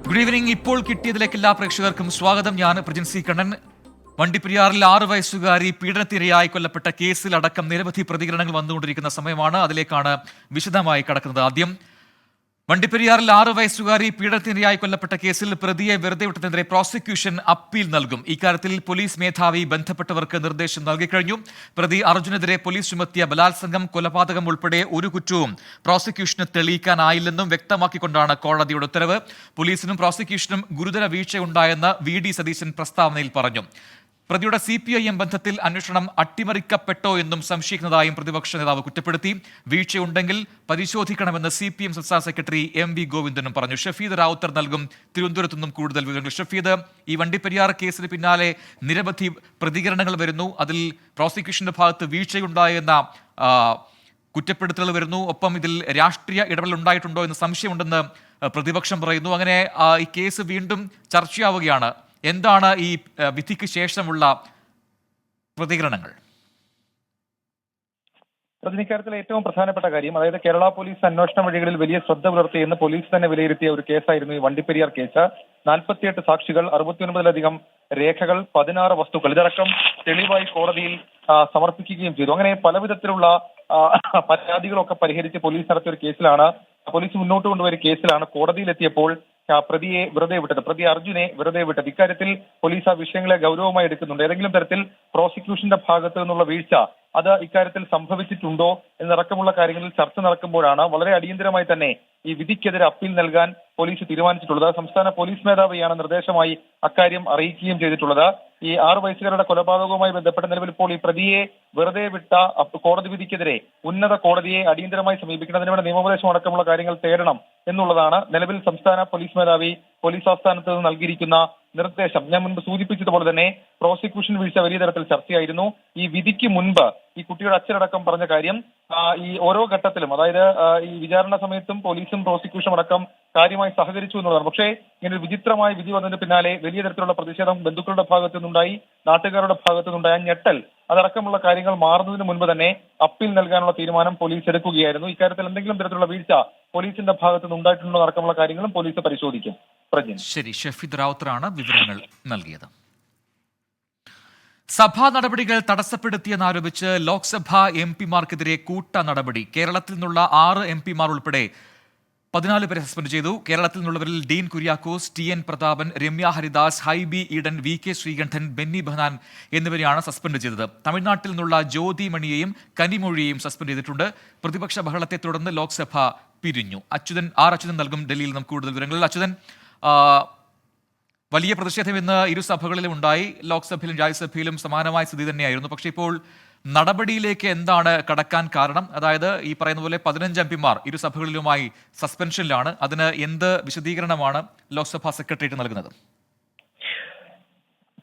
Good evening. ഇപ്പോൾ കിട്ടിയതിലേക്ക് എല്ലാ പ്രേക്ഷകർക്കും സ്വാഗതം. ഞാൻ പ്രജിൻ സി കണ്ണൻ. വണ്ടിപ്പെരിയാറിൽ 6 വയസ്സുകാരി പീഡനത്തിരയായി കൊല്ലപ്പെട്ട കേസിൽ അടക്കം നിരവധി പ്രതികരണങ്ങൾ വന്നുകൊണ്ടിരിക്കുന്ന സമയമാണ്. അതിലേക്കാണ് വിശദമായി കടക്കുന്നത്. ആദ്യം വണ്ടിപ്പെരിയാറിൽ 6 വയസ്സുകാരി പീഡനത്തിനിരയായി കൊല്ലപ്പെട്ട കേസിൽ പ്രതിയെ വെറുതെ വിട്ടതിനെതിരെ പ്രോസിക്യൂഷൻ അപ്പീൽ നൽകും. ഇക്കാര്യത്തിൽ പോലീസ് മേധാവി ബന്ധപ്പെട്ടവർക്ക് നിർദ്ദേശം നൽകിക്കഴിഞ്ഞു. പ്രതി അർജുനെതിരെ പോലീസ് ചുമത്തിയ ബലാത്സംഗം, കൊലപാതകം ഉൾപ്പെടെ ഒരു കുറ്റവും പ്രോസിക്യൂഷന് തെളിയിക്കാനായില്ലെന്നും വ്യക്തമാക്കിക്കൊണ്ടാണ് കോടതിയുടെ ഉത്തരവ്. പോലീസിനും പ്രോസിക്യൂഷനും ഗുരുതര വീഴ്ചയുണ്ടായെന്ന് VD സതീശൻ പ്രസ്താവനയിൽ പറഞ്ഞു. പ്രതിയുടെ CPIM ബന്ധത്തിൽ അന്വേഷണം അട്ടിമറിക്കപ്പെട്ടോ എന്നും സംശയിക്കുന്നതായും പ്രതിപക്ഷ നേതാവ് കുറ്റപ്പെടുത്തി. വീഴ്ചയുണ്ടെങ്കിൽ പരിശോധിക്കണമെന്ന് CPM സംസ്ഥാന സെക്രട്ടറി MV ഗോവിന്ദനും പറഞ്ഞു. ഷഫീദ് റാവുത്തർ നൽകും തിരുവനന്തപുരത്തു നിന്നും കൂടുതൽ വിവരങ്ങൾ. ഷഫീദ്, ഈ വണ്ടിപ്പെരിയാർ കേസിന് പിന്നാലെ നിരവധി പ്രതികരണങ്ങൾ വരുന്നു. അതിൽ പ്രോസിക്യൂഷന്റെ ഭാഗത്ത് വീഴ്ചയുണ്ടായെന്ന കുറ്റപ്പെടുത്തലുകൾ വരുന്നു. ഒപ്പം ഇതിൽ രാഷ്ട്രീയ ഇടപെടൽ ഉണ്ടായിട്ടുണ്ടോ എന്ന് സംശയമുണ്ടെന്ന് പ്രതിപക്ഷം പറയുന്നു. അങ്ങനെ ഈ കേസ് വീണ്ടും ചർച്ചയാവുകയാണ്. എന്താണ് ഈ വിധിക്ക് ശേഷമുള്ള പ്രതികരണങ്ങൾ? ഇക്കാര്യത്തിലെ ഏറ്റവും പ്രധാനപ്പെട്ട കാര്യം, അതായത് കേരള പോലീസ് അന്വേഷണ വഴികളിൽ വലിയ ശ്രദ്ധ പുലർത്തിയെന്ന് പോലീസ് തന്നെ വിലയിരുത്തിയ ഒരു കേസായിരുന്നു ഈ വണ്ടിപ്പെരിയാർ കേസ്. 48 സാക്ഷികൾ, 69ലധികം രേഖകൾ, 16 വസ്തുക്കൾ, ഇതടക്കം തെളിവായി കോടതിയിൽ സമർപ്പിക്കുകയും ചെയ്തു. അങ്ങനെ പല വിധത്തിലുള്ള പരാതികളൊക്കെ പരിഹരിച്ച് പോലീസ് നടത്തിയ ഒരു കേസിലാണ്, പോലീസ് മുന്നോട്ട് കൊണ്ടുപോയ കേസിലാണ് കോടതിയിലെത്തിയപ്പോൾ പ്രതിയെ വെറുതെ വിട്ടത്, പ്രതി അർജുനെ വെറുതെ വിട്ടത്. ഇക്കാര്യത്തിൽ പോലീസ് ആ വിഷയങ്ങളെ ഗൗരവമായി എടുക്കുന്നുണ്ട്. ഏതെങ്കിലും തരത്തിൽ പ്രോസിക്യൂഷന്റെ ഭാഗത്ത് നിന്നുള്ള വീഴ്ച അത് ഇക്കാര്യത്തിൽ സംഭവിച്ചിട്ടുണ്ടോ എന്നടക്കമുള്ള കാര്യങ്ങളിൽ ചർച്ച നടക്കുമ്പോഴാണ് വളരെ അടിയന്തരമായി തന്നെ ഈ വിധിക്കെതിരെ അപ്പീൽ നൽകാൻ പോലീസ് തീരുമാനിച്ചിട്ടുള്ളത്. സംസ്ഥാന പോലീസ് മേധാവിയാണ് നിർദ്ദേശമായി അക്കാര്യം അറിയിക്കുകയും ചെയ്തിട്ടുള്ളത്. ഈ 6 വയസ്സുകാരുടെ കൊലപാതകവുമായി ബന്ധപ്പെട്ട നിലവിൽ ഇപ്പോൾ ഈ പ്രതിയെ വെറുതെ വിട്ട കോടതി വിധിക്കെതിരെ ഉന്നത കോടതിയെ അടിയന്തരമായി സമീപിക്കണം, അതിനുവേണ്ട നിയമോപദേശം അടക്കമുള്ള കാര്യങ്ങൾ തേടണം എന്നുള്ളതാണ് നിലവിൽ സംസ്ഥാന പോലീസ് മേധാവി പോലീസ് ആസ്ഥാനത്ത് നിന്ന് നൽകിയിരിക്കുന്ന നിർദ്ദേശം. ഞാൻ മുൻപ് സൂചിപ്പിച്ചതുപോലെ തന്നെ പ്രോസിക്യൂഷൻ വീഴ്ച വലിയ തരത്തിൽ ചർച്ചയായിരുന്നു. ഈ വിധിക്ക് മുൻപ് ഈ കുട്ടിയുടെ അച്ഛനടക്കം പറഞ്ഞ കാര്യം, ഈ ഓരോ ഘട്ടത്തിലും, അതായത് ഈ വിചാരണ സമയത്തും പോലീസും പ്രോസിക്യൂഷനും അടക്കം കാര്യമായി സഹകരിച്ചു എന്നുള്ളതാണ്. പക്ഷേ ഇങ്ങനെ ഒരു വിചിത്രമായ വിധി വന്നതിന് പിന്നാലെ വലിയ തരത്തിലുള്ള പ്രതിഷേധം ബന്ധുക്കളുടെ ഭാഗത്തു നിന്നുണ്ടായി, നാട്ടുകാരുടെ ഭാഗത്തു നിന്നുണ്ടായ ഞെട്ടൽ, അതടക്കമുള്ള കാര്യങ്ങൾ മാറുന്നതിന് മുൻപ് തന്നെ അപ്പീൽ നൽകാനുള്ള തീരുമാനം പോലീസ് എടുക്കുകയായിരുന്നു. ഇക്കാര്യത്തിൽ എന്തെങ്കിലും തരത്തിലുള്ള വീഴ്ച പോലീസിന്റെ ഭാഗത്ത് നിന്ന് ഉണ്ടായിട്ടുണ്ടോ അടക്കമുള്ള കാര്യങ്ങളും പോലീസ് പരിശോധിക്കും. ശരി, ഷഫീദ് റാവുത്തറാണ് വിവരങ്ങൾ നൽകിയത്. സഭാ നടപടികൾ തടസ്സപ്പെടുത്തിയെന്നാരോപിച്ച് ലോക്സഭാ MP-മാർക്കെതിരെ കൂട്ട നടപടി. കേരളത്തിൽ നിന്നുള്ള 6 MP-മാർ ഉൾപ്പെടെ 14 പേരെ സസ്പെൻഡ് ചെയ്തു. കേരളത്തിൽ നിന്നുള്ളവരിൽ ഡീൻ കുര്യാക്കോസ്, TN പ്രതാപൻ, രമ്യ ഹരിദാസ്, ഹൈബി ഈഡൻ, VK ശ്രീകണ്ഠൻ, ബെന്നി ബെഹനാൻ എന്നിവരെയാണ് സസ്പെൻഡ് ചെയ്തത്. തമിഴ്നാട്ടിൽ നിന്നുള്ള ജ്യോതി മണിയെയും കനിമൊഴിയെയും സസ്പെൻഡ് ചെയ്തിട്ടുണ്ട്. പ്രതിപക്ഷ ബഹളത്തെ തുടർന്ന് ലോക്സഭ പിരിഞ്ഞു. അച്യുതൻ നൽകും ഡൽഹിയിൽ നിന്നും കൂടുതൽ വിവരങ്ങൾ. അച്യുതൻ, വലിയ പ്രതിഷേധം ഇന്ന് ഇരു സഭകളിലും ഉണ്ടായി. ലോക്സഭയിലും രാജ്യസഭയിലും സമാനമായ സ്ഥിതി തന്നെയായിരുന്നു. പക്ഷേ ഇപ്പോൾ നടപടിയിലേക്ക് എന്താണ് കടക്കാൻ കാരണം? അതായത് ഈ പറയുന്ന പോലെ 15 MP-മാർ ഇരു സഭകളിലുമായി സസ്പെൻഷനിലാണ്. അതിന് എന്ത് വിശദീകരണമാണ് ലോക്സഭാ സെക്രട്ടേറിയറ്റ് നൽകുന്നത്?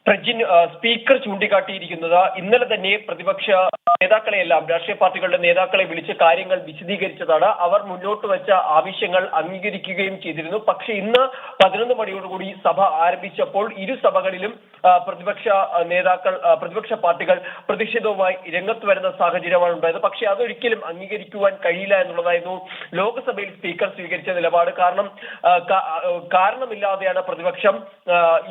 പ്രജിൻ, സ്പീക്കർ ചൂണ്ടിക്കാട്ടിയിരിക്കുന്നത് ഇന്നലെ തന്നെ പ്രതിപക്ഷ നേതാക്കളെയെല്ലാം, രാഷ്ട്രീയ പാർട്ടികളുടെ നേതാക്കളെ വിളിച്ച് കാര്യങ്ങൾ വിശദീകരിച്ചതാണ്. അവർ മുന്നോട്ട് വെച്ച ആവശ്യങ്ങൾ അംഗീകരിക്കുകയും ചെയ്തിരുന്നു. പക്ഷെ ഇന്ന് 11 മണിയോടുകൂടി സഭ ആരംഭിച്ചപ്പോൾ ഇരു സഭകളിലും പ്രതിപക്ഷ പാർട്ടികൾ പ്രതിഷേധവുമായി രംഗത്ത് വരുന്ന സാഹചര്യമാണ് ഉണ്ടായത്. പക്ഷെ അതൊരിക്കലും അംഗീകരിക്കുവാൻ കഴിയില്ല എന്നുള്ളതായിരുന്നു ലോക്സഭയിൽ സ്പീക്കർ സ്വീകരിച്ച നിലപാട്. കാരണമില്ലാതെയാണ് പ്രതിപക്ഷം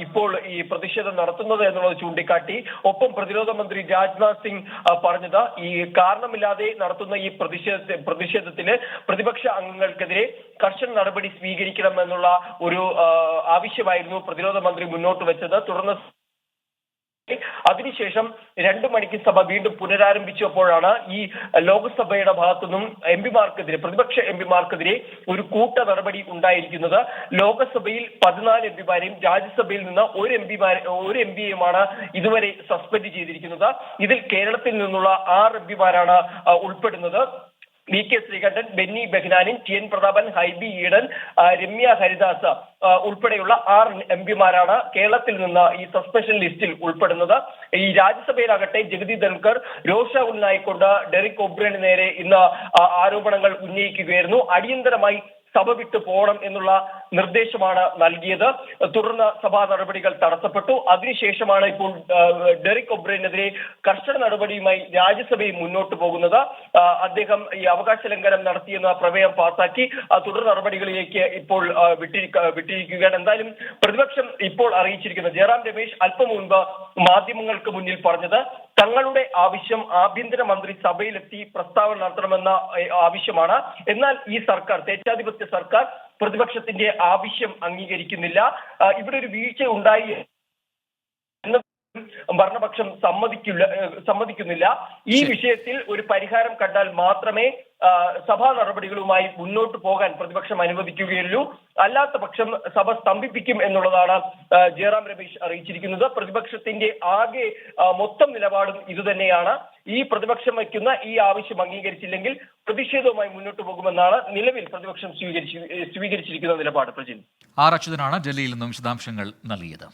ഇപ്പോൾ ഈ പ്രതിഷേധം നടത്തുന്നത് എന്നുള്ളത് ചൂണ്ടിക്കാട്ടി. ഒപ്പം പ്രതിരോധ മന്ത്രി രാജ്നാഥ് സിംഗ് പറഞ്ഞത്, ഈ കാരണമില്ലാതെ നടത്തുന്ന ഈ പ്രതിഷേധത്തിന് പ്രതിപക്ഷ അംഗങ്ങൾക്കെതിരെ കർശന നടപടി സ്വീകരിക്കണം എന്നുള്ള ഒരു ആവശ്യമായിരുന്നു പ്രതിരോധ മന്ത്രി മുന്നോട്ട് വെച്ചത്. തുടർന്ന് അതിനുശേഷം 2 മണിക്ക് സഭ വീണ്ടും പുനരാരംഭിച്ചപ്പോഴാണ് ഈ ലോക്സഭയുടെ ഭാഗത്തുനിന്നും പ്രതിപക്ഷ MP-മാർക്കെതിരെ ഒരു കൂട്ട നടപടി ഉണ്ടായിരിക്കുന്നത്. ലോക്സഭയിൽ 14 MP-മാരെയും രാജ്യസഭയിൽ നിന്ന് ഒരു MP-യുമാണ് ഇതുവരെ സസ്പെൻഡ് ചെയ്തിരിക്കുന്നത്. ഇതിൽ കേരളത്തിൽ നിന്നുള്ള 6 MP-മാരാണ് ഉൾപ്പെടുന്നത്. VK ശ്രീകണ്ഠൻ, ബെന്നി ബെഹ്നാനിൻ, TN പ്രതാപൻ, ഹൈബി ഈഡൻ, രമ്യ ഹരിദാസ് ഉൾപ്പെടെയുള്ള 6 MP-മാരാണ് കേരളത്തിൽ നിന്ന് ഈ സസ്പെൻഷൻ ലിസ്റ്റിൽ ഉൾപ്പെടുന്നത്. ഈ രാജ്യസഭയിലാകട്ടെ ജഗദീപ് ധൻഖർ രോഷ ഉന്നയിക്കൊണ്ട് ഡെറിക് ഒബ്രേന് നേരെ ഇന്ന് ആരോപണങ്ങൾ ഉന്നയിക്കുകയായിരുന്നു. അടിയന്തരമായി സഭ വിട്ടു പോകണം എന്നുള്ള നിർദ്ദേശമാണ് നൽകിയത്. തുടർന്ന് സഭാ നടപടികൾ തടസ്സപ്പെട്ടു. അതിനുശേഷമാണ് ഇപ്പോൾ ഡെറിക് ഒബ്രയനെതിരെ കർശന നടപടിയുമായി രാജ്യസഭയിൽ മുന്നോട്ട് പോകുന്നത്. അദ്ദേഹം ഈ അവകാശ ലംഘനം നടത്തിയെന്ന പ്രമേയം പാസാക്കി തുടർ നടപടികളിലേക്ക് ഇപ്പോൾ വിട്ടിരിക്കുകയാണ്. എന്തായാലും പ്രതിപക്ഷം ഇപ്പോൾ അറിയിച്ചിരിക്കുന്നത് ജയറാം രമേശ് അല്പം മുൻപ് മാധ്യമങ്ങൾക്ക് മുന്നിൽ പറഞ്ഞത് തങ്ങളുടെ ആവശ്യം ആഭ്യന്തരമന്ത്രി സഭയിലെത്തി പ്രസ്താവന നടത്തണമെന്ന ആവശ്യമാണ്. എന്നാൽ ഈ സർക്കാർ, സ്വേച്ഛാധിപത്യ സർക്കാർ, പ്രതിപക്ഷത്തിന്റെ ആവശ്യം അംഗീകരിക്കുന്നില്ല. ഇവിടെ ഒരു വീഴ്ച ഉണ്ടായി എന്ന് ഭരണപക്ഷം സമ്മതിക്കുന്നില്ല. ഈ വിഷയത്തിൽ ഒരു പരിഹാരം കണ്ടാൽ മാത്രമേ സഭാ നടപടികളുമായി മുന്നോട്ട് പോകാൻ പ്രതിപക്ഷം അനുവദിക്കുകയുള്ളൂ. അല്ലാത്ത പക്ഷം സഭ സ്തംഭിപ്പിക്കും എന്നുള്ളതാണ് ജയറാം രമേശ് അറിയിച്ചിരിക്കുന്നത്. പ്രതിപക്ഷത്തിന്റെ ആകെ മൊത്തം നിലപാടും ഇതുതന്നെയാണ്. ഈ പ്രതിപക്ഷം വയ്ക്കുന്ന ഈ ആവശ്യം അംഗീകരിച്ചില്ലെങ്കിൽ പ്രതിഷേധവുമായി മുന്നോട്ട് പോകുമെന്നാണ് നിലവിൽ പ്രതിപക്ഷം സ്വീകരിച്ചിരിക്കുന്ന നിലപാട്. പ്രജിൻ ആർ അച്യുതനാണ് ഡൽഹിയിൽ നിന്നും വിശദാംശങ്ങൾ നൽകിയത്.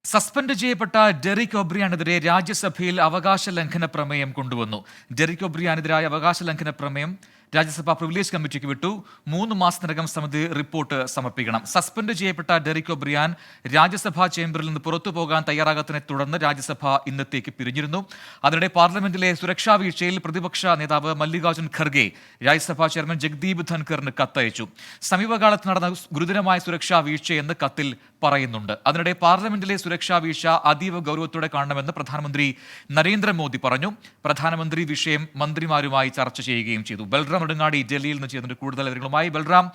സസ്പെൻഡ് ചെയ്യപ്പെട്ട ഡെറിക് ഒബ്രിയാനെതിരെ രാജ്യസഭയിൽ അവകാശ ലംഘന പ്രമേയം കൊണ്ടുവന്നു. ഡെറിക് ഒബ്രിയാനെതിരായ അവകാശ ലംഘന പ്രമേയം രാജ്യസഭ പ്രിവിലേജ് കമ്മിറ്റിക്ക് വിട്ടു. 3 മാസത്തിനകം സമിതി റിപ്പോർട്ട് സമർപ്പിക്കണം. സസ്പെൻഡ് ചെയ്യപ്പെട്ട ഡെറിക് ഒബ്രിയാൻ രാജ്യസഭാ ചേംബറിൽ നിന്ന് പുറത്തു പോകാൻ തയ്യാറാകാത്തതിനെ തുടർന്ന് രാജ്യസഭ ഇന്നത്തേക്ക് പിരിഞ്ഞിരുന്നു. അതിനിടെ പാർലമെന്റിലെ സുരക്ഷാ വീഴ്ചയിൽ പ്രതിപക്ഷ നേതാവ് മല്ലികാർജുൻ ഖർഗെ രാജ്യസഭാ ചെയർമാൻ ജഗ്ദീപ് ധൻഖറിന് കത്തയച്ചു. സമീപകാലത്ത് നടന്ന ഗുരുതരമായ സുരക്ഷാ വീഴ്ചയെന്ന് കത്തിൽ പറയുന്നുണ്ട്. അതിനിടെ പാർലമെന്റിലെ സുരക്ഷാ വീഴ്ച അതീവ ഗൗരവത്തോടെ കാണണമെന്ന് പ്രധാനമന്ത്രി നരേന്ദ്രമോദി പറഞ്ഞു. പ്രധാനമന്ത്രി വിഷയം മന്ത്രിമാരുമായി ചർച്ച ചെയ്യുകയും ചെയ്തു. ബൽറാം നെടുങ്ങാടി ഡൽഹിയിൽ നിന്ന് ചെയ്യുന്നുണ്ട് കൂടുതൽ വിവരങ്ങളുമായി. ബൽറാം,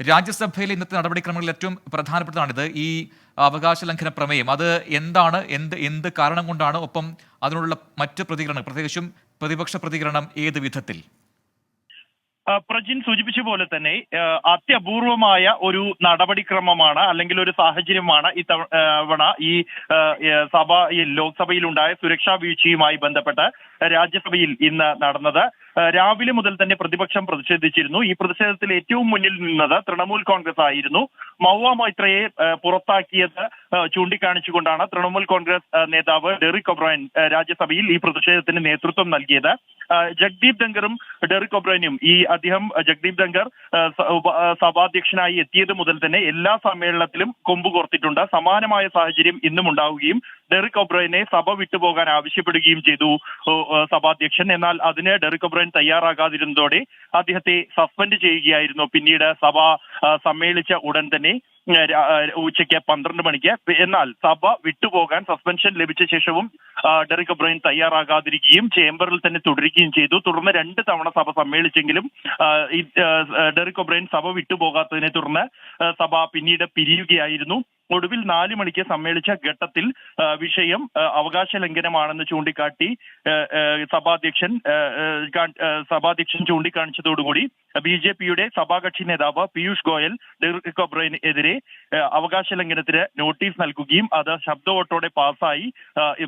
രാജ്യസഭയിലെ ഇന്നത്തെ നടപടിക്രമങ്ങളിൽ ഏറ്റവും പ്രധാനപ്പെട്ടതാണിത്. ഈ അവകാശ ലംഘന പ്രമേയം അത് എന്താണ്, എന്ത് കാരണം കൊണ്ടാണ്, ഒപ്പം അതിനുള്ള മറ്റ് പ്രതികരണം, പ്രത്യേകിച്ചും പ്രതിപക്ഷ പ്രതികരണം ഏത് വിധത്തിൽ? പ്രജിൻ സൂചിപ്പിച്ച പോലെ തന്നെ അത്യപൂർവമായ ഒരു നടപടിക്രമമാണ് അല്ലെങ്കിൽ ഒരു സാഹചര്യമാണ് ഇത്തവണ ഈ ലോക്സഭയിലുണ്ടായ സുരക്ഷാ വീഴ്ചയുമായി ബന്ധപ്പെട്ട് രാജ്യസഭയിൽ ഇന്ന് നടന്നത്. രാവിലെ മുതൽ തന്നെ പ്രതിപക്ഷം പ്രതിഷേധിച്ചിരുന്നു. ഈ പ്രതിഷേധത്തിൽ ഏറ്റവും മുന്നിൽ നിന്നത് തൃണമൂൽ കോൺഗ്രസ് ആയിരുന്നു. മൗവ മൈത്രയെ പുറത്താക്കിയത് ചൂണ്ടിക്കാണിച്ചുകൊണ്ടാണ് തൃണമൂൽ കോൺഗ്രസ് നേതാവ് ഡെറിക് ഒബ്രയൻ രാജ്യസഭയിൽ ഈ പ്രതിഷേധത്തിന് നേതൃത്വം നൽകിയത്. ജഗ്ദീപ് ധൻഖറും ഡെറിക് ഒബ്രയനും അദ്ദേഹം ജഗ്ദീപ് ധൻഖർ സഭാധ്യക്ഷനായി എത്തിയത് മുതൽ തന്നെ എല്ലാ സമ്മേളനത്തിലും കൊമ്പ് കോർത്തിട്ടുണ്ട്. സമാനമായ സാഹചര്യം ഇന്നും ഉണ്ടാവുകയും ഡെറിക് ഒബ്രയനെ സഭ വിട്ടുപോകാൻ ആവശ്യപ്പെടുകയും ചെയ്തു സഭാധ്യക്ഷൻ. എന്നാൽ അതിന് ഡെറിക് ഒബ്രയൻ തയ്യാറാകാതിരുന്നതോടെ അദ്ദേഹത്തെ സസ്പെൻഡ് ചെയ്യുകയായിരുന്നു. പിന്നീട് സഭ സമ്മേളിച്ച ഉടൻ തന്നെ ഉച്ചയ്ക്ക് 12 മണിക്ക്. എന്നാൽ സഭ വിട്ടുപോകാൻ സസ്പെൻഷൻ ലഭിച്ച ശേഷവും ഡെറിക് ഒബ്രയൻ തയ്യാറാകാതിരിക്കുകയും ചേംബറിൽ തന്നെ തുടരുകയും ചെയ്തു. തുടർന്ന് 2 തവണ സഭ സമ്മേളിച്ചെങ്കിലും ഡെറിക് ഒബ്രയൻ സഭ വിട്ടുപോകാത്തതിനെ തുടർന്ന് സഭ പിന്നീട് പിരിയുകയായിരുന്നു. ഒടുവിൽ 4 മണിക്ക് സമ്മേളിച്ച ഘട്ടത്തിൽ വിഷയം അവകാശ ലംഘനമാണെന്ന് ചൂണ്ടിക്കാട്ടി സഭാധ്യക്ഷൻ ചൂണ്ടിക്കാണിച്ചതോടുകൂടി BJPയുടെ സഭാകക്ഷി നേതാവ് പീയൂഷ് ഗോയൽ ഡെറിക് ഒബ്രയനെതിരെ അവകാശ ലംഘനത്തിന് നോട്ടീസ് നൽകുകയും അത് ശബ്ദവോട്ടോടെ പാസ്സായി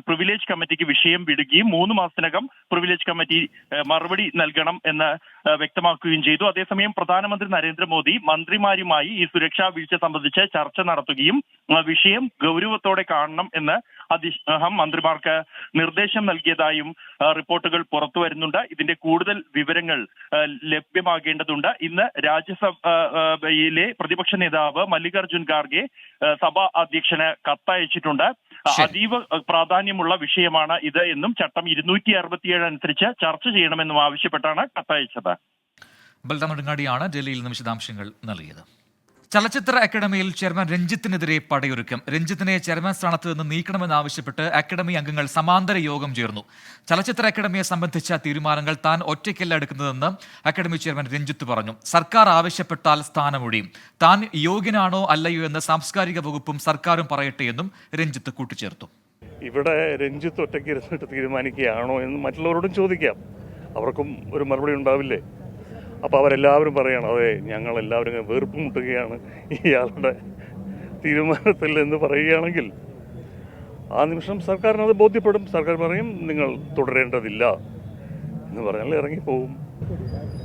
പ്രിവിലേജ് കമ്മിറ്റിക്ക് വിഷയം വിടുകയും 3 മാസത്തിനകം പ്രിവിലേജ് കമ്മിറ്റി മറുപടി നൽകണം എന്ന് വ്യക്തമാക്കുകയും ചെയ്തു. അതേസമയം പ്രധാനമന്ത്രി നരേന്ദ്രമോദി മന്ത്രിമാരുമായി ഈ സുരക്ഷാ വീഴ്ച സംബന്ധിച്ച് ചർച്ച നടത്തുകയും വിഷയം ഗൗരവത്തോടെ കാണണം എന്ന് അദ്ദേഹം മന്ത്രിമാർക്ക് നിർദ്ദേശം നൽകിയതായും റിപ്പോർട്ടുകൾ പുറത്തു വരുന്നുണ്ട്. ഇതിന്റെ കൂടുതൽ വിവരങ്ങൾ ലഭ്യമാകേണ്ടതുണ്ട്. ഇന്ന് രാജ്യസഭയിലെ പ്രതിപക്ഷ നേതാവ് മല്ലികാർജുൻ ഖാർഗെ സഭാ അധ്യക്ഷന് കത്തയച്ചിട്ടുണ്ട്. അതീവ പ്രാധാന്യമുള്ള വിഷയമാണ് ഇത് എന്നും ചട്ടം 267 അനുസരിച്ച് ചർച്ച ചെയ്യണമെന്നും ആവശ്യപ്പെട്ടാണ് കത്തയച്ചത്. ബൽറാം നെടുങ്ങാടിയാണ് ഡൽഹിയിൽ നിന്ന് വിശദാംശങ്ങൾ നൽകിയത്. ചലച്ചിത്ര അക്കാദമിയിൽ ചെയർമാൻ രഞ്ജിത്തിനെതിരെ പടയൊരുക്കം. രഞ്ജിത്തിനെ ചെയർമാൻ സ്ഥാനത്ത് നിന്ന് നീക്കണമെന്നാവശ്യപ്പെട്ട് അക്കാദമി അംഗങ്ങൾ സമാന്തര യോഗം ചേർന്നു. ചലച്ചിത്ര അക്കാദമിയെ സംബന്ധിച്ച തീരുമാനങ്ങൾ താൻ ഒറ്റയ്ക്കല്ല എടുക്കുന്നതെന്ന് അക്കാദമി ചെയർമാൻ രഞ്ജിത്ത് പറഞ്ഞു. സർക്കാർ ആവശ്യപ്പെട്ടാൽ സ്ഥാനമൊഴിയും. താൻ യോഗ്യനാണോ അല്ലയോ എന്ന് സാംസ്കാരിക വകുപ്പും സർക്കാരും പറയട്ടെ എന്നും രഞ്ജിത്ത് കൂട്ടിച്ചേർത്തു. ഇവിടെ രഞ്ജിത്ത് ഒറ്റയ്ക്ക് ഇരുന്നിട്ട് തീരുമാനിക്കുകയാണോ എന്ന് മറ്റുള്ളവരോടും ചോദിക്കാം. അവർക്കും ഒരു മറുപടി ഉണ്ടാവില്ലേ? അപ്പോൾ അവരെല്ലാവരും പറയണം, അതെ ഞങ്ങളെല്ലാവരും വെറുപ്പ് മുട്ടുകയാണ് ഇയാളുടെ തീരുമാനത്തിൽ എന്ന് പറയുകയാണെങ്കിൽ ആ നിമിഷം സർക്കാരിന് അത് ബോധ്യപ്പെടും. സർക്കാർ പറയും നിങ്ങൾ തുടരേണ്ടതില്ല എന്ന് പറഞ്ഞാൽ ഇറങ്ങിപ്പോവും.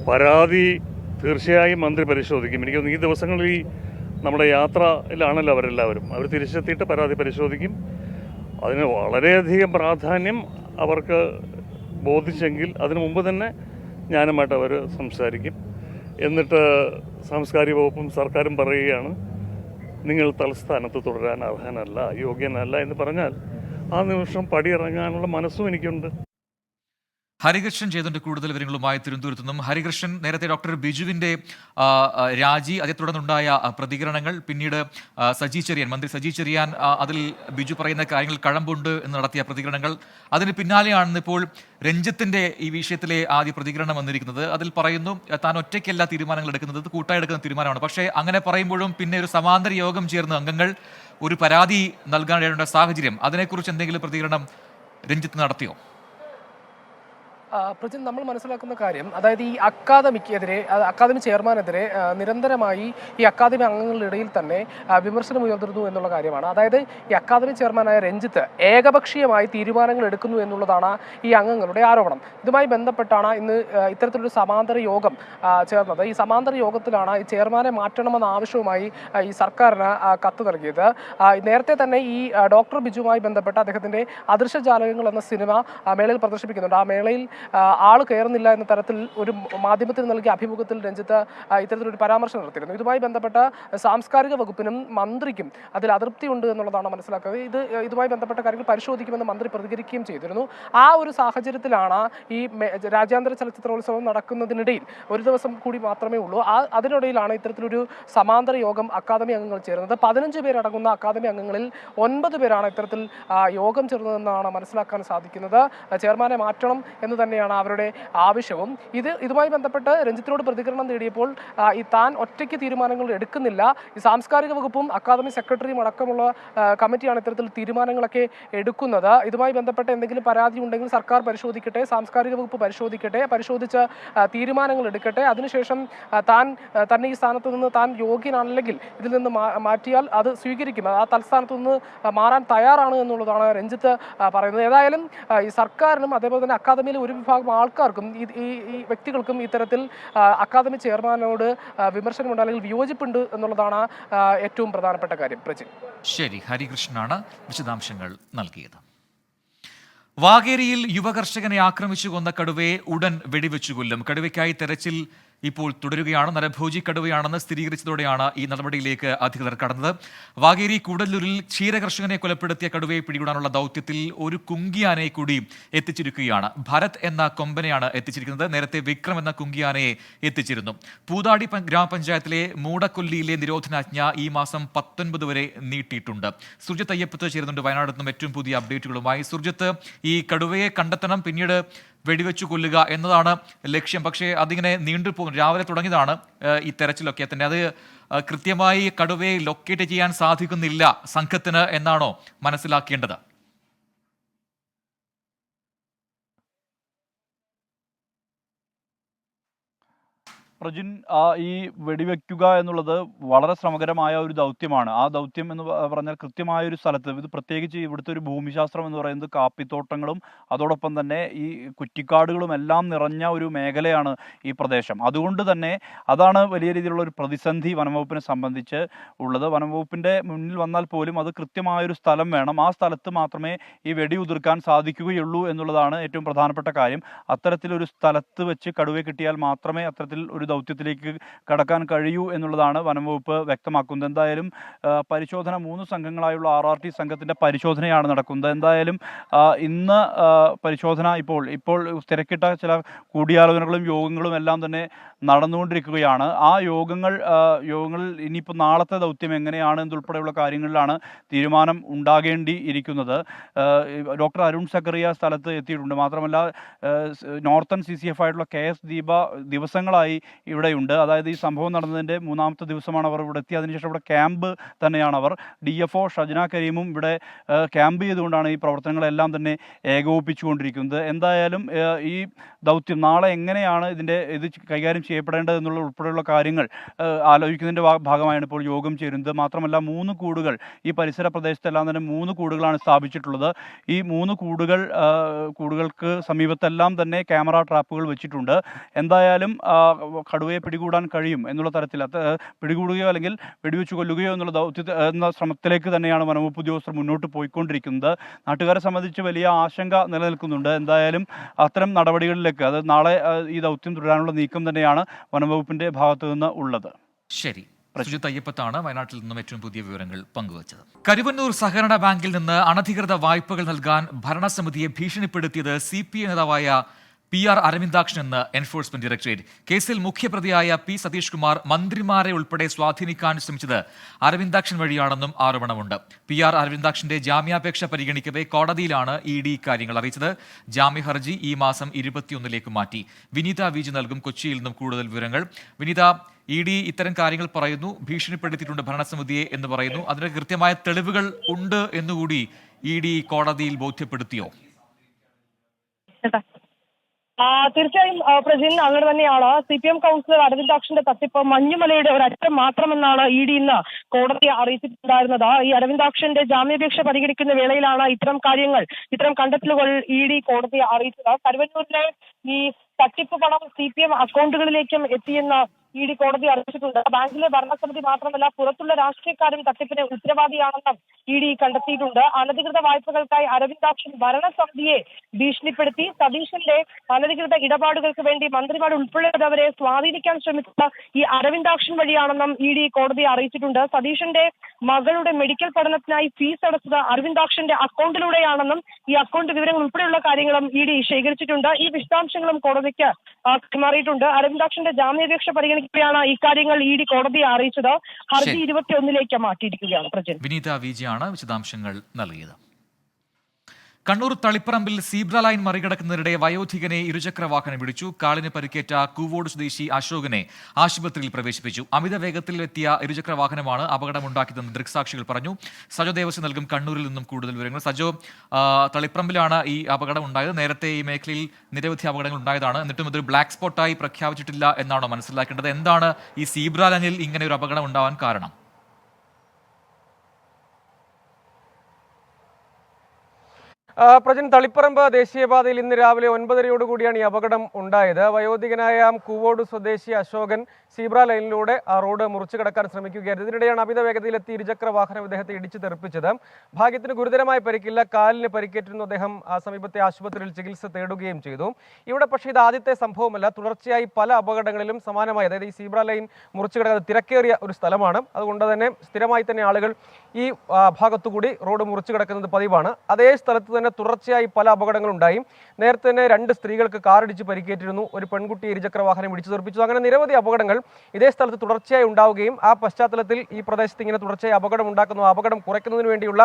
പരാതി തീർച്ചയായും മന്ത്രി പരിശോധിക്കും. എനിക്ക് തോന്നുന്നു ഈ ദിവസങ്ങളിൽ നമ്മുടെ യാത്രയിലാണല്ലോ അവരെല്ലാവരും. അവർ തിരിച്ചെത്തിയിട്ട് പരാതി പരിശോധിക്കും. അതിന് വളരെയധികം പ്രാധാന്യം അവർക്ക് ബോധിച്ചെങ്കിൽ അതിനു മുമ്പ് തന്നെ ഞാനുമായിട്ട് അവർ സംസാരിക്കും. എന്നിട്ട് സാംസ്കാരിക വകുപ്പും സർക്കാരും പറയുകയാണ് നിങ്ങൾ തലസ്ഥാനത്ത് തുടരാൻ അർഹനല്ല, യോഗ്യനല്ല എന്ന് പറഞ്ഞാൽ ആ നിമിഷം പടിയിറങ്ങാനുള്ള മനസ്സും എനിക്കുണ്ട്. ഹരികൃഷ്ണൻ ചെയ്തതിന്റെ കൂടുതൽ വിവരങ്ങളുമായി തിരുവനന്തപുരത്ത് നിന്നും. ഹരികൃഷ്ണൻ, നേരത്തെ ഡോക്ടർ ബിജുവിന്റെ രാജി, അതേ തുടർന്നുണ്ടായ പ്രതികരണങ്ങൾ, പിന്നീട് മന്ത്രി സജി ചെറിയാൻ അതിൽ ബിജു പറയുന്ന കാര്യങ്ങൾ കഴമ്പുണ്ട് എന്ന് നടത്തിയ പ്രതികരണങ്ങൾ, അതിന് പിന്നാലെയാണ് ഇപ്പോൾ രഞ്ജിത്തിന്റെ ഈ വിഷയത്തിലെ ആദ്യ പ്രതികരണം വന്നിരിക്കുന്നത്. അതിൽ പറയുന്നു താൻ ഒറ്റയ്ക്കല്ല തീരുമാനങ്ങൾ എടുക്കുന്നത്, കൂട്ടായി എടുക്കുന്ന തീരുമാനമാണ്. പക്ഷേ അങ്ങനെ പറയുമ്പോഴും പിന്നെ ഒരു സമാന്തര യോഗം ചേർന്ന് അംഗങ്ങൾ ഒരു പരാതി നൽകാനിടയുള്ള സാഹചര്യം, അതിനെക്കുറിച്ച് എന്തെങ്കിലും പ്രതികരണം രഞ്ജിത്ത് നടത്തിയോ? പ്രജിൻ, നമ്മൾ മനസ്സിലാക്കുന്ന കാര്യം, അതായത് ഈ അക്കാദമിക്കെതിരെ, അക്കാദമി ചെയർമാനെതിരെ നിരന്തരമായി ഈ അക്കാദമി അംഗങ്ങളുടെ ഇടയിൽ തന്നെ വിമർശനം ഉയർന്നിരുന്നു എന്നുള്ള കാര്യമാണ്. അതായത് ഈ അക്കാദമി ചെയർമാനായ രഞ്ജിത്ത് ഏകപക്ഷീയമായി തീരുമാനങ്ങൾ എടുക്കുന്നു എന്നുള്ളതാണ് ഈ അംഗങ്ങളുടെ ആരോപണം. ഇതുമായി ബന്ധപ്പെട്ടാണ് ഇന്ന് ഇത്തരത്തിലൊരു സമാന്തര യോഗം ചേർന്നത്. ഈ സമാന്തര യോഗത്തിലാണ് ഈ ചെയർമാനെ മാറ്റണമെന്ന ആവശ്യവുമായി ഈ സർക്കാരിന് കത്ത് നൽകിയത്. നേരത്തെ തന്നെ ഈ ഡോക്ടർ ബിജുവുമായി ബന്ധപ്പെട്ട അദ്ദേഹത്തിന്റെ അദൃശ്യജാലകങ്ങൾ എന്ന സിനിമ മേളയിൽ പ്രദർശിപ്പിക്കുന്നുണ്ട്. ആ മേളയിൽ ആള് കയറുന്നില്ല എന്ന തരത്തിൽ ഒരു മാധ്യമത്തിന് നൽകിയ അഭിമുഖത്തിൽ രഞ്ജിത്ത് ഇത്തരത്തിലൊരു പരാമർശം നടത്തിയിരുന്നു. ഇതുമായി ബന്ധപ്പെട്ട സാംസ്കാരിക വകുപ്പിനും മന്ത്രിക്കും അതിൽ അതൃപ്തിയുണ്ട് എന്നുള്ളതാണ് മനസ്സിലാക്കുന്നത്. ഇതുമായി ബന്ധപ്പെട്ട കാര്യങ്ങൾ പരിശോധിക്കുമെന്ന് മന്ത്രി പ്രതികരിക്കുകയും ചെയ്തിരുന്നു. ആ ഒരു സാഹചര്യത്തിലാണ് ഈ രാജ്യാന്തര ചലച്ചിത്രോത്സവം നടക്കുന്നതിനിടയിൽ ഒരു ദിവസം കൂടി മാത്രമേ ഉള്ളൂ. അതിനിടയിലാണ് ഇത്തരത്തിലൊരു സമാന്തര യോഗം അക്കാദമി അംഗങ്ങൾ ചേരുന്നത്. 15 പേരടങ്ങുന്ന അക്കാദമി അംഗങ്ങളിൽ 9 പേരാണ് ഇത്തരത്തിൽ യോഗം ചേർന്നതെന്നാണ് മനസ്സിലാക്കാൻ സാധിക്കുന്നത്. ചെയർമാനെ മാറ്റണം എന്ന് തന്നെയാണ് അവരുടെ ആവശ്യവും. ഇതുമായി ബന്ധപ്പെട്ട് രഞ്ജിത്തിനോട് പ്രതികരണം തേടിയപ്പോൾ താൻ ഒറ്റയ്ക്ക് തീരുമാനങ്ങൾ എടുക്കുന്നില്ല, ഈ സാംസ്കാരിക വകുപ്പും അക്കാദമി സെക്രട്ടറിയും അടക്കമുള്ള കമ്മിറ്റിയാണ് ഇത്തരത്തിൽ തീരുമാനങ്ങളൊക്കെ എടുക്കുന്നത്. ഇതുമായി ബന്ധപ്പെട്ട് എന്തെങ്കിലും പരാതി ഉണ്ടെങ്കിൽ സർക്കാർ പരിശോധിക്കട്ടെ, സാംസ്കാരിക വകുപ്പ് പരിശോധിക്കട്ടെ, പരിശോധിച്ച് തീരുമാനങ്ങൾ എടുക്കട്ടെ. അതിനുശേഷം തന്നെ ഈ സ്ഥാനത്ത് നിന്ന് താൻ യോഗ്യനല്ലെങ്കിൽ ഇതിൽ നിന്ന് മാറ്റിയാൽ അത് സ്വീകരിക്കും, ആ തൽസ്ഥാനത്ത് നിന്ന് മാറാൻ തയ്യാറാണ് എന്നുള്ളതാണ് രഞ്ജിത്ത് പറയുന്നത്. ഏതായാലും ഈ സർക്കാരിനും അതേപോലെ തന്നെ അക്കാദമിയിലെ ഒരു വിഭാഗം ആൾക്കാർക്കും ഈ വ്യക്തികൾക്കും ഇത്തരത്തിൽ അക്കാദമി ചെയർമാനോട് വിമർശനമുണ്ട് അല്ലെങ്കിൽ വിയോജിപ്പുണ്ട് എന്നുള്ളതാണ് ഏറ്റവും പ്രധാനപ്പെട്ട കാര്യം. പ്രജിൻ, ശരി, ഹരികൃഷ്ണനാണ് വിശദാംശങ്ങൾ നൽകിയത്. വാഗേരിയിൽ യുവകർഷകനെ ആക്രമിച്ചു കൊന്ന കടുവയെ ഉടൻ വെടിവെച്ചു കൊല്ലും. കടുവയ്ക്കായി തെരച്ചിൽ ഇപ്പോൾ തുടരുകയാണ്. നരഭോജി കടുവയാണെന്ന് സ്ഥിരീകരിച്ചതോടെയാണ് ഈ നടപടിയിലേക്ക് അധികൃതർ കടന്നത്. വാഗേരി കൂടല്ലൂരിൽ ക്ഷീരകർഷകനെ കൊലപ്പെടുത്തിയ കടുവയെ പിടികൂടാനുള്ള ദൗത്യത്തിൽ ഒരു കുങ്കിയാനയെ കൂടി എത്തിച്ചിരിക്കുകയാണ്. ഭരത് എന്ന കൊമ്പനെയാണ് എത്തിച്ചിരിക്കുന്നത്. നേരത്തെ വിക്രം എന്ന കുങ്കിയാനയെ എത്തിച്ചിരുന്നു. പൂതാടി ഗ്രാമപഞ്ചായത്തിലെ മൂടക്കൊല്ലിയിലെ നിരോധനാജ്ഞ ഈ മാസം 19 വരെ നീട്ടിയിട്ടുണ്ട്. സുർജിത്ത് അയ്യപ്പത്ത് ചേരുന്നുണ്ട് വയനാട് നിന്നും ഏറ്റവും പുതിയ അപ്ഡേറ്റുകളുമായി. സുർജിത്ത്, ഈ കടുവയെ കണ്ടെത്തണം, പിന്നീട് വെടിവെച്ചു കൊല്ലുക എന്നതാണ് ലക്ഷ്യം. പക്ഷേ അതിങ്ങനെ നീണ്ടുപോകും. രാവിലെ തുടങ്ങിയതാണ് ഈ തെരച്ചിലൊക്കെ തന്നെ. അത് കൃത്യമായി കടുവയെ ലൊക്കേറ്റ് ചെയ്യാൻ സാധിക്കുന്നില്ല സംഘത്തിന് എന്നാണോ മനസ്സിലാക്കേണ്ടത്? പ്രജിൻ, ഈ വെടിവെക്കുക എന്നുള്ളത് വളരെ ശ്രമകരമായ ഒരു ദൗത്യമാണ്. ആ ദൗത്യം എന്ന് പറഞ്ഞാൽ കൃത്യമായ ഒരു സ്ഥലത്ത്, ഇത് പ്രത്യേകിച്ച് ഇവിടുത്തെ ഒരു ഭൂമിശാസ്ത്രം എന്ന് പറയുന്നത് കാപ്പിത്തോട്ടങ്ങളും അതോടൊപ്പം തന്നെ ഈ കുറ്റിക്കാടുകളും എല്ലാം നിറഞ്ഞ ഒരു മേഖലയാണ് ഈ പ്രദേശം. അതുകൊണ്ട് തന്നെ അതാണ് വലിയ രീതിയിലുള്ള ഒരു പ്രതിസന്ധി വനംവകുപ്പിനെ സംബന്ധിച്ച് ഉള്ളത്. വനംവകുപ്പിൻ്റെ മുന്നിൽ വന്നാൽ പോലും അത് കൃത്യമായൊരു സ്ഥലം വേണം. ആ സ്ഥലത്ത് മാത്രമേ ഈ വെടി ഉതിർക്കാൻ സാധിക്കുകയുള്ളൂ എന്നുള്ളതാണ് ഏറ്റവും പ്രധാനപ്പെട്ട കാര്യം. അത്തരത്തിലൊരു സ്ഥലത്ത് വെച്ച് കടുവയെ കിട്ടിയാൽ മാത്രമേ അത്തരത്തിൽ ഒരു ദൗത്യത്തിലേക്ക് കടക്കാൻ കഴിയൂ എന്നുള്ളതാണ് വനംവകുപ്പ് വ്യക്തമാക്കുന്നത്. എന്തായാലും പരിശോധന 3 സംഘങ്ങളായുള്ള RRT സംഘത്തിൻ്റെ പരിശോധനയാണ് നടക്കുന്നത്. എന്തായാലും ഇന്ന് പരിശോധന ഇപ്പോൾ തിരക്കിട്ട ചില കൂടിയാലോചനകളും യോഗങ്ങളും എല്ലാം തന്നെ നടന്നുകൊണ്ടിരിക്കുകയാണ്. ആ യോഗങ്ങളിൽ ഇനിയിപ്പോൾ നാളത്തെ ദൗത്യം എങ്ങനെയാണ് എന്നുൾപ്പെടെയുള്ള കാര്യങ്ങളിലാണ് തീരുമാനം ഉണ്ടാകേണ്ടിയിരിക്കുന്നത്. ഡോക്ടർ അരുൺ സക്കറിയ സ്ഥലത്ത് എത്തിയിട്ടുണ്ട്. മാത്രമല്ല നോർത്തേൺ CCF ആയിട്ടുള്ള KS ദീപ ദിവസങ്ങളായി ഇവിടെയുണ്ട്. അതായത് ഈ സംഭവം നടന്നതിൻ്റെ 3ാമത്തെ ദിവസമാണ് അവർ ഇവിടെ എത്തി. അതിനുശേഷം ഇവിടെ ക്യാമ്പ് തന്നെയാണ് അവർ. DFO ഷജന കരീമും ഇവിടെ ക്യാമ്പ് ചെയ്തുകൊണ്ടാണ് ഈ പ്രവർത്തനങ്ങളെല്ലാം തന്നെ ഏകോപിപ്പിച്ചുകൊണ്ടിരിക്കുന്നത്. എന്തായാലും ഈ ദൗത്യം നാളെ എങ്ങനെയാണ് ഇത് കൈകാര്യം ചെയ്യപ്പെടേണ്ടത് എന്നുള്ള ഉൾപ്പെടെയുള്ള കാര്യങ്ങൾ ആലോചിക്കുന്നതിൻ്റെ ഭാഗമായാണ് ഇപ്പോൾ യോഗം ചേരുന്നത്. മാത്രമല്ല 3 കൂടുകൾ ഈ പരിസര പ്രദേശത്തെല്ലാം തന്നെ 3 കൂടുകളാണ് സ്ഥാപിച്ചിട്ടുള്ളത്. ഈ 3 കൂടുകൾക്ക് സമീപത്തെല്ലാം തന്നെ ക്യാമറ ട്രാപ്പുകൾ വെച്ചിട്ടുണ്ട്. എന്തായാലും കടുവയെ പിടികൂടാൻ കഴിയും എന്നുള്ള തരത്തിൽ പിടികൂടുകയോ അല്ലെങ്കിൽ വെടിവെച്ച് കൊല്ലുകയോ എന്ന ശ്രമത്തിലേക്ക് തന്നെയാണ് വനംവകുപ്പ് ഉദ്യോഗസ്ഥർ മുന്നോട്ട് പോയിക്കൊണ്ടിരിക്കുന്നത്. നാട്ടുകാരെ സംബന്ധിച്ച് വലിയ ആശങ്ക നിലനിൽക്കുന്നുണ്ട്. എന്തായാലും അത്തരം നടപടികളിലേക്ക്, അത് നാളെ ഈ ദൗത്യം തുടരാനുള്ള നീക്കം തന്നെയാണ് തന്നെയാണ് വനംവകുപ്പിന്റെ ഭാഗത്തു നിന്ന് ഉള്ളത്. ശരി, സുജിത് അയ്യപ്പത്താണ് വയനാട്ടിൽ നിന്നും ഏറ്റവും പുതിയ വിവരങ്ങൾ പങ്കുവച്ചത്. കരുവന്നൂർ സഹകരണ ബാങ്കിൽ നിന്ന് അനധികൃത വായ്പകൾ നൽകാൻ ഭരണസമിതിയെ ഭീഷണിപ്പെടുത്തിയത് CPI നേതാവായ PR അരവിന്ദാക്ഷൻ എന്ന് എൻഫോഴ്സ്മെന്റ് ഡയറക്ടറേറ്റ്. കേസിൽ മുഖ്യപ്രതിയായ P സതീഷ് കുമാർ മന്ത്രിമാരെ ഉൾപ്പെടെ സ്വാധീനിക്കാൻ ശ്രമിച്ചത് അരവിന്ദാക്ഷൻ വഴിയാണെന്നും ആരോപണമുണ്ട്. PR അരവിന്ദാക്ഷന്റെ ജാമ്യാപേക്ഷ പരിഗണിക്കവേ കോടതിയിലാണ് ED കാര്യങ്ങൾ അറിയിച്ചത്. ജാമ്യ ഹർജി ഈ മാസം 21 മാറ്റി. വിനീത വിജി നൽകും കൊച്ചിയിൽ നിന്നും കൂടുതൽ വിവരങ്ങൾ. വിനീത, ED ഇത്തരം കാര്യങ്ങൾ പറയുന്നു, ഭീഷണിപ്പെടുത്തിയിട്ടുണ്ട് ഭരണസമിതിയെ എന്ന് പറയുന്നു. അതിന് കൃത്യമായ തെളിവുകൾ ഉണ്ട് എന്നുകൂടി ED കോടതിയിൽ ബോധ്യപ്പെടുത്തിയോ? തീർച്ചയായും പ്രജിൻ, അങ്ങനെ തന്നെയാണ്. CPM കൗൺസിലർ അരവിന്ദാക്ഷന്റെ തട്ടിപ്പ് മഞ്ഞുമലയുടെ ഒരു അറ്റം മാത്രമെന്നാണ് ED ഇന്ന് കോടതിയെ അറിയിച്ചിട്ടുണ്ടായിരുന്നത്. ഈ അരവിന്ദാക്ഷന്റെ ജാമ്യാപേക്ഷ പരിഗണിക്കുന്ന വേളയിലാണ് ഇത്തരം കണ്ടെത്തലുകൾ ED കോടതിയെ അറിയിച്ചത്. കരുവന്നൂരിലെ ഈ തട്ടിപ്പ് പണം CPM അക്കൗണ്ടുകളിലേക്കും എത്തിയെന്ന് ED കോടതി അറിയിച്ചിട്ടുണ്ട്. ബാങ്കിലെ ഭരണസമിതി മാത്രമല്ല, പുറത്തുള്ള രാഷ്ട്രീയക്കാരും തട്ടിപ്പിന് ഉത്തരവാദിയാണെന്നും ED കണ്ടെത്തിയിട്ടുണ്ട്. അനധികൃത വായ്പകൾക്കായി അരവിന്ദാക്ഷൻ ഭരണസമിതിയെ ഭീഷണിപ്പെടുത്തി സതീശന്റെ അനധികൃത ഇടപാടുകൾക്ക് വേണ്ടി മന്ത്രിമാർ ഉൾപ്പെടെയുള്ളവരെ സ്വാധീനിക്കാൻ ശ്രമിച്ചത് ഈ അരവിന്ദാക്ഷൻ വഴിയാണെന്നും ED കോടതിയെ അറിയിച്ചിട്ടുണ്ട്. സതീശന്റെ മകളുടെ മെഡിക്കൽ പഠനത്തിനായി ഫീസ് അടച്ചത് അരവിന്ദാക്ഷന്റെ അക്കൗണ്ടിലൂടെയാണെന്നും ഈ അക്കൗണ്ട് വിവരങ്ങൾ ഉൾപ്പെടെയുള്ള കാര്യങ്ങളും ED ശേഖരിച്ചിട്ടുണ്ട്. ഈ വിശദാംശങ്ങളും കോടതിക്ക് കൈമാറിയിട്ടുണ്ട്. അരവിന്ദാക്ഷന്റെ ജാമ്യാപേക്ഷ പരിഗണിക്കുകയാണ് ഇക്കാര്യങ്ങൾ ED കോടതിയെ അറിയിച്ചത്. ഹർജി 21 മാറ്റിയിരിക്കുകയാണ്. പ്രജൻ, വിനീത വിജയാണ് വിശദാംശങ്ങൾ നൽകിയത്. കണ്ണൂർ തളിപ്പറമ്പിൽ സീബ്ര ലൈൻ മറികടക്കുന്നതിനിടെ വയോധികനെ ഇരുചക്ര വാഹനം ഇടിച്ചു. കാലിന് പരിക്കേറ്റ കൂവോട് സ്വദേശി അശോകനെ ആശുപത്രിയിൽ പ്രവേശിപ്പിച്ചു. അമിത വേഗത്തിൽ എത്തിയ ഇരുചക്ര വാഹനമാണ് അപകടമുണ്ടാക്കിയതെന്ന് ദൃക്സാക്ഷികൾ പറഞ്ഞു. സജോ ദേവസ്വം നൽകും കണ്ണൂരിൽ നിന്നും കൂടുതൽ വിവരങ്ങൾ. സജോ, തളിപ്പറമ്പിലാണ് ഈ അപകടം ഉണ്ടായത്. നേരത്തെ ഈ മേഖലയിൽ നിരവധി അപകടങ്ങൾ ഉണ്ടായതാണ്. എന്നിട്ടും ഇതൊരു ബ്ലാക്ക് സ്പോട്ടായി പ്രഖ്യാപിച്ചിട്ടില്ല എന്നാണോ മനസ്സിലാക്കേണ്ടത്? എന്താണ് ഈ സീബ്ര ലൈനിൽ ഇങ്ങനെ ഒരു അപകടം ഉണ്ടാവാൻ കാരണം? പ്രജൻ, തളിപ്പറമ്പ് ദേശീയപാതയിൽ ഇന്ന് രാവിലെ 9:30 ഈ അപകടം ഉണ്ടായത്. വയോധികനായ കൂവോട് സ്വദേശി അശോകൻ സീബ്ര ലൈനിലൂടെ ആ റോഡ് മുറിച്ചു കടക്കാൻ ശ്രമിക്കുകയായിരുന്നു. ഇതിനിടെയാണ് അമിത വേഗതയിലെത്തി ഇരുചക്ര വാഹനം ഇദ്ദേഹത്തെ ഇടിച്ചു തെറിപ്പിച്ചത്. ഭാഗ്യത്തിന് ഗുരുതരമായ പരിക്കില്ല. കാലിന് പരിക്കേറ്റിരുന്നു. അദ്ദേഹം സമീപത്തെ ആശുപത്രിയിൽ ചികിത്സ തേടുകയും ചെയ്തു. ഇവിടെ പക്ഷേ ഇത് ആദ്യത്തെ സംഭവമല്ല. തുടർച്ചയായി പല അപകടങ്ങളിലും സമാനമായി, അതായത് ഈ സീബ്ര ലൈൻ മുറിച്ചു കിടക്കുന്നത് തിരക്കേറിയ ഒരു സ്ഥലമാണ്. അതുകൊണ്ട് തന്നെ സ്ഥിരമായി തന്നെ ആളുകൾ ഈ ഭാഗത്തുകൂടി റോഡ് മുറിച്ചു കിടക്കുന്നത് പതിവാണ്. അതേ സ്ഥലത്ത് തന്നെ തുടർച്ചയായി പല അപകടങ്ങളുണ്ടായി. നേരത്തെ തന്നെ 2 സ്ത്രീകൾക്ക് കാറിടിച്ച് പരിക്കേറ്റിരുന്നു. ഒരു പെൺകുട്ടി ഇരുചക്ര വാഹനം ഇടിച്ചു തെറിപ്പിച്ചു. അങ്ങനെ നിരവധി അപകടങ്ങൾ ഇതേ സ്ഥലത്ത് തുടർച്ചയായി ഉണ്ടാവുകയും ആ പശ്ചാത്തലത്തിൽ ഈ പ്രദേശത്ത് ഇങ്ങനെ തുടർച്ചയായി അപകടം ഉണ്ടാക്കുന്നു. അപകടം കുറയ്ക്കുന്നതിന് വേണ്ടിയുള്ള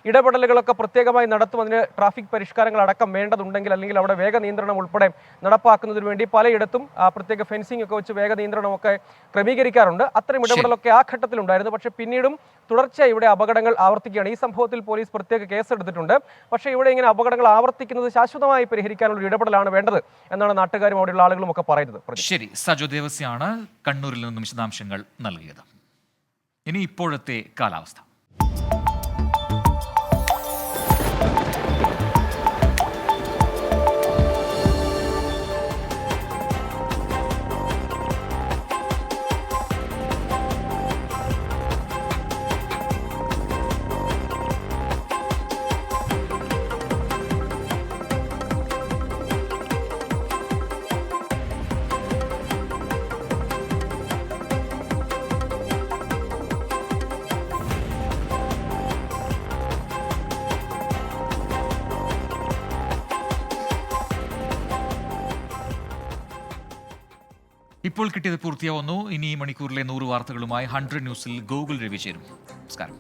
ഇടപെടലുകളൊക്കെ പ്രത്യേകമായി നടത്തും. അതിന് ട്രാഫിക് പരിഷ്കാരങ്ങൾ അടക്കം വേണ്ടതുണ്ടെങ്കിൽ, അല്ലെങ്കിൽ അവിടെ വേഗ നിയന്ത്രണം ഉൾപ്പെടെ നടപ്പാക്കുന്നതിന് വേണ്ടി പലയിടത്തും പ്രത്യേക ഫെൻസിംഗ് ഒക്കെ വെച്ച് വേഗ നിയന്ത്രണമൊക്കെ ക്രമീകരിക്കാറുണ്ട്. അത്തരം ഇടപെടലൊക്കെ ആ ഘട്ടത്തിലുണ്ടായിരുന്നു. പക്ഷേ പിന്നീടും തുടർച്ചയായി ഇവിടെ അപകടങ്ങൾ ആവർത്തിക്കുകയാണ്. ഈ സംഭവത്തിൽ പോലീസ് പ്രത്യേക കേസെടുത്തിട്ടുണ്ട്. പക്ഷേ ഇവിടെ ഇങ്ങനെ അപകടങ്ങൾ ആവർത്തിക്കുന്നത് ശാശ്വതമായി പരിഹരിക്കാനുള്ള ഒരു ഇടപെടലാണ് വേണ്ടത് എന്നാണ് നാട്ടുകാരും അവിടെയുള്ള ആളുകളും ഒക്കെ പറയുന്നത്. ശരി, സജോ ദേവസ്യാണ് കണ്ണൂരിൽ നിന്നും വിശദാംശങ്ങൾ നൽകിയത്. ഇനി ഇപ്പോഴത്തെ കാലാവസ്ഥ. ഇപ്പോൾ കിട്ടിയത് പൂർത്തിയാവുന്നു. ഇനി ഈ മണിക്കൂറിലെ 100 വാർത്തകളുമായി 100 ന്യൂസിൽ ഗൂഗിൾ രവി ചേരും. നമസ്കാരം.